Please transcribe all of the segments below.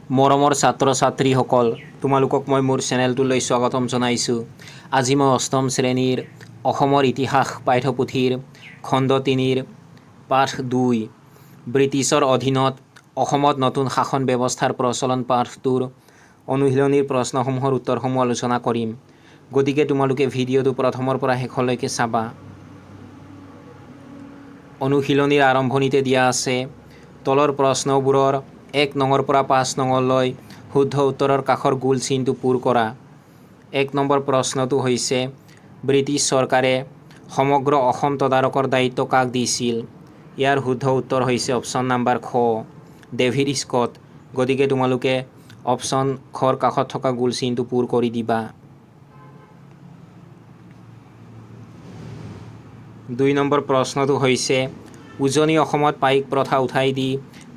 মৰমৰ ছাত্ৰ ছাত্ৰীসকল, তোমালোকক মই মোৰ চেনেলটোলৈ স্বাগতম জনাইছোঁ। আজি মই অষ্টম শ্ৰেণীৰ অসমৰ ইতিহাস পাঠ্যপুথিৰ খণ্ড 3ৰ পাঠ 2 ব্ৰিটিছৰ অধীনত অসমত নতুন শাসন ব্যৱস্থাৰ প্ৰচলন পাঠটোৰ অনুশীলনীৰ প্ৰশ্নসমূহৰ উত্তৰসমূহ আলোচনা কৰিম। গতিকে তোমালোকে ভিডিঅ'টো প্ৰথমৰ পৰা শেষলৈকে চাবা। অনুশীলনীৰ আৰম্ভণিতে দিয়া আছে তলৰ প্ৰশ্নবোৰৰ 1 নঙৰ পৰা 5 নঙলৈ শুদ্ধ উত্তৰৰ কাষৰ গোল চিনটো পূৰ কৰা। 1 নম্বৰ প্ৰশ্নটো হৈছে ব্ৰিটিছ চৰকাৰে সমগ্ৰ অসম তদাৰকৰ দায়িত্ব কাক দিছিল? ইয়াৰ শুদ্ধ উত্তৰ হৈছে অপশ্যন নাম্বাৰ খ, ডেভিড স্কট। গতিকে তোমালোকে অপশ্যন খৰ কাষত থকা গোল চিনটো পূৰ কৰি দিবা। 2 নম্বৰ প্ৰশ্নটো হৈছে উজনি অসমত পাইক প্ৰথা উঠাই দি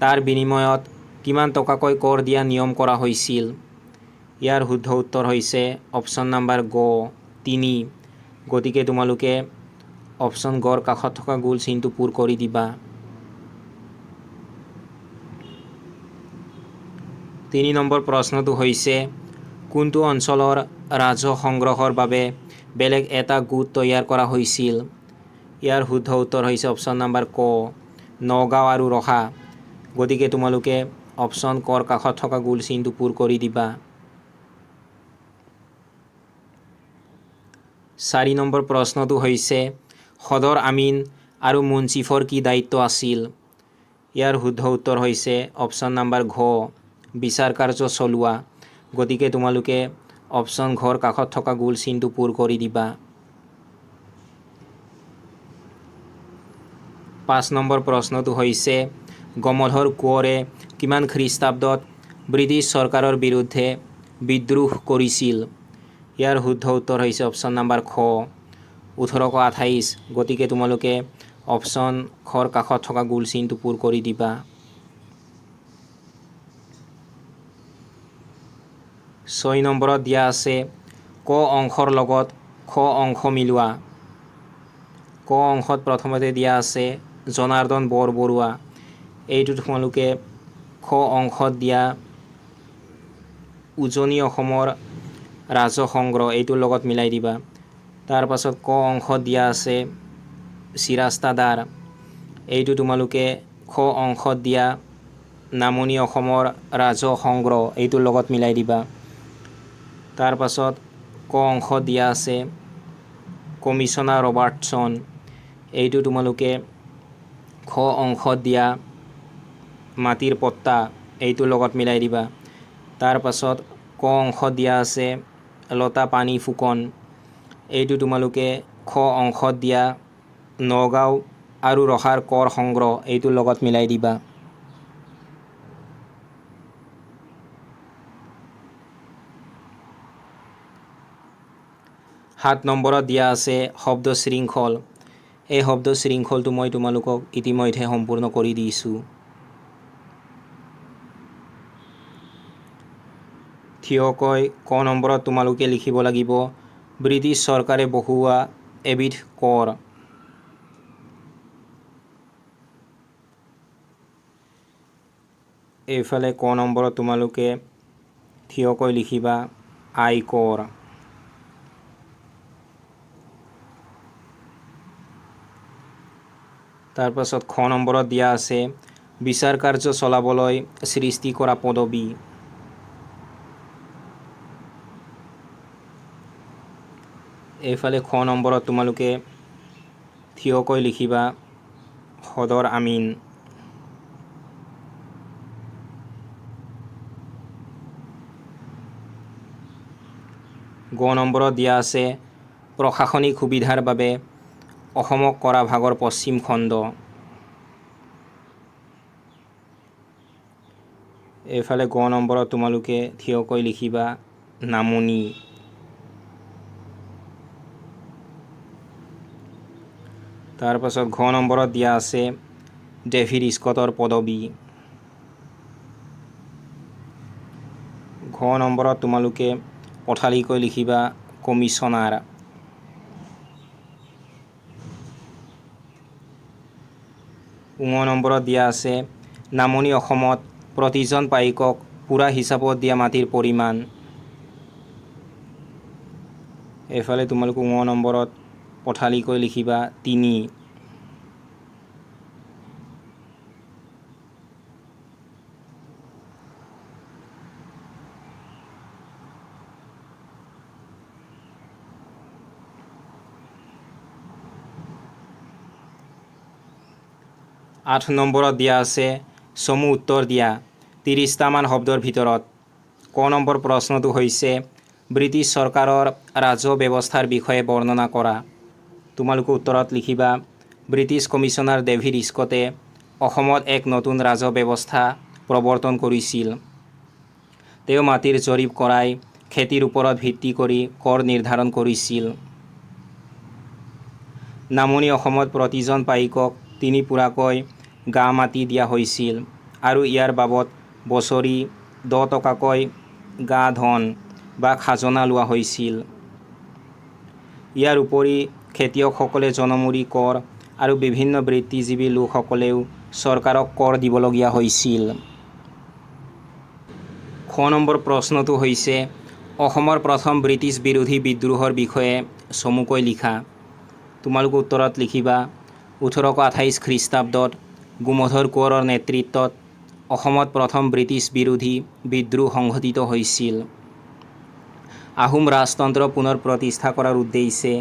তাৰ বিনিময়ত কিমান টকাকৈ কৰ দিয়া নিয়ম কৰা হৈছিল? ইয়াৰ শুদ্ধ উত্তৰ হৈছে অপশ্যন নাম্বাৰ গ 3। গতিকে তোমালোকে অপশ্যন গৰ কাষত থকা গোল চিনটো পূৰ কৰি দিবা। 3 নম্বৰ প্ৰশ্নটো হৈছে কোনটো অঞ্চলৰ ৰাজহ সংগ্ৰহৰ বাবে বেলেগ এটা গোট তৈয়াৰ কৰা হৈছিল? ইয়াৰ শুদ্ধ উত্তৰ হৈছে অপশ্যন নাম্বাৰ ক, নগাঁও আৰু ৰহা। গতিকে তোমালোকে অপশ্যন কৰ কাষত থকা গোল চিনটো পূৰ কৰি দিবা। 4 নম্বৰ প্ৰশ্নটো হৈছে সদৰ আমিন আৰু মুন্সিফৰ কি দায়িত্ব আছিল? ইয়াৰ শুদ্ধ উত্তৰ হৈছে অপশ্যন নাম্বাৰ ঘ, বিচাৰ কাৰ্য চলোৱা। গতিকে তোমালোকে অপশ্যন ঘৰ কাষত থকা গোল চিনটো পূৰ কৰি দিবা। 5 নম্বৰ প্ৰশ্নটো হৈছে গমধৰ কোঁৱৰে কিমান খ্ৰীষ্টাব্দত ব্ৰিটিছ চৰকাৰৰ বিৰুদ্ধে বিদ্ৰোহ কৰিছিল? ইয়াৰ শুদ্ধ উত্তৰ হৈছে অপশ্যন নাম্বাৰ খ, 1828। গতিকে তোমালোকে অপশ্যন খৰ কাষত থকা গোল চিনটো পূৰ কৰি দিবা। 6 নম্বৰত দিয়া আছে ক অংশৰ লগত খ অংশ মিলোৱা। ক অংশত প্ৰথমতে দিয়া আছে জনাৰ্দন বৰবৰুৱা। এইটো তোমালোকে খ অংশত দিয়া উজনি অসমৰ ৰাজহ সংগ্ৰহ এইটোৰ লগত মিলাই দিবা। তাৰ পাছত ক অংশত দিয়া আছে চিৰাস্তাদাৰ। এইটো তোমালোকে খ অংশত দিয়া নামনি অসমৰ ৰাজহ সংগ্ৰহ এইটোৰ লগত মিলাই দিবা। তাৰ পাছত ক অংশত দিয়া আছে কমিছনাৰ ৰবাৰ্টছন। এইটো তোমালোকে খ অংশত দিয়া মাটিৰ পট্টা এইটোৰ লগত মিলাই দিবা। তাৰ পাছত ক অংশত দিয়া আছে লতা পানী ফুকন। এইটো তোমালোকে খ অংশত দিয়া নগাঁও আৰু ৰহাৰ কৰ সংগ্ৰহ এইটোৰ লগত মিলাই দিবা। 7 নম্বৰত দিয়া আছে শব্দ শৃংখল। এই শব্দ শৃংখলটো মই তোমালোকক ইতিমধ্যে সম্পূৰ্ণ কৰি দিছোঁ। থিয়কৈ ক নম্বৰত তোমালোকে লিখিব লাগিব ব্ৰিটিছ চৰকাৰে বহুওৱা এবিধ কৰ। এইফালে ক নম্বৰত তোমালোকে থিয়কৈ লিখিবা আয়কৰ। তাৰ পাছত খ নম্বৰত দিয়া আছে বিচাৰ কাৰ্য চলাবলৈ সৃষ্টি কৰা পদবী। এইফালে খ নম্বৰত তোমালোকে থিয়কৈ লিখিবা সদৰ আমিন। গ নম্বৰত দিয়া আছে প্ৰশাসনিক সুবিধাৰ বাবে অসমক কৰা ভাগৰ পশ্চিম খণ্ড। এইফালে গ নম্বৰত তোমালোকে থিয়কৈ লিখিবা নামনি। তাৰ পাছত ঘ নম্বৰত দিয়া আছে ডেভিড স্কটৰ পদবী। ঘ নম্বৰত তোমালোকে পথালিকৈ লিখিবা কমিছনাৰ। ঙ নম্বৰত দিয়া আছে নামনি অসমত প্ৰতিজন পাইকক পুৰা হিচাপত দিয়া মাটিৰ পৰিমাণ। এইফালে তোমালোক 9 নম্বৰত পথালিকৈ লিখিবা 3। আঠ নম্বৰত দিয়া আছে চমু উত্তৰ দিয়া 30টামান শব্দৰ ভিতৰত। ক নম্বৰ প্ৰশ্নটো হৈছে ব্ৰিটিছ চৰকাৰৰ ৰাজহ ব্যৱস্থাৰ বিষয়ে বৰ্ণনা কৰা। তোমালোকে উত্তৰত লিখিবা ব্ৰিটিছ কমিছনাৰ ডেভিড স্কটে অসমত এক নতুন ৰাজহ ব্যৱস্থা প্ৰৱৰ্তন কৰিছিল। তেওঁ মাটিৰ জৰীপ কৰাই খেতিৰ ওপৰত ভিত্তি কৰি কৰ নিৰ্ধাৰণ কৰিছিল। নামনি অসমত প্ৰতিজন পাইকক 3 পুৰাকৈ গা মাটি দিয়া হৈছিল আৰু ইয়াৰ বাবদ বছৰি 10 টকাকৈ গা ধন বা খাজনা লোৱা হৈছিল। ইয়াৰ উপৰি খেতিয়কসকলে জনমুৰি কৰ আৰু বিভিন্ন বৃত্তিজীৱী লোকসকলেও চৰকাৰক কৰ দিবলগীয়া হৈছিল। খ নম্বৰ প্ৰশ্নটো হৈছে অসমৰ প্ৰথম ব্ৰিটিছ বিৰোধী বিদ্ৰোহৰ বিষয়ে চমুকৈ লিখা। তোমালোকে উত্তৰত লিখিবা 1828 খ্ৰীষ্টাব্দত গোমধৰ কোঁৱৰৰ নেতৃত্বত অসমত প্ৰথম ব্ৰিটিছ বিৰোধী বিদ্ৰোহ সংঘটিত হৈছিল। আহোম ৰাজতন্ত্ৰ পুনৰ প্ৰতিষ্ঠা কৰাৰ উদ্দেশ্যে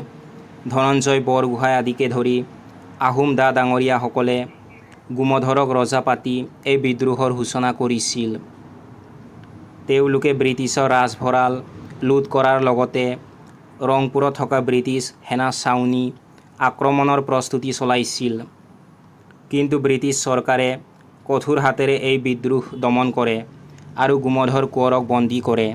ধনঞ্জয় বৰগোহাঁই আদিকে ধৰি আহোম ডা ডাঙৰীয়াসকলে গোমধৰক ৰজা পাতি এই বিদ্ৰোহৰ সূচনা কৰিছিল। তেওঁলোকে ব্ৰিটিছৰ ৰাজভঁৰাল লুট কৰাৰ লগতে ৰংপুৰত থকা ব্ৰিটিছ সেনা ছাউনী আক্ৰমণৰ প্ৰস্তুতি চলাইছিল। কিন্তু ব্ৰিটিছ চৰকাৰে কঠোৰ হাতেৰে এই বিদ্ৰোহ দমন কৰে আৰু গোমধৰ কোঁৱৰক বন্দী কৰে।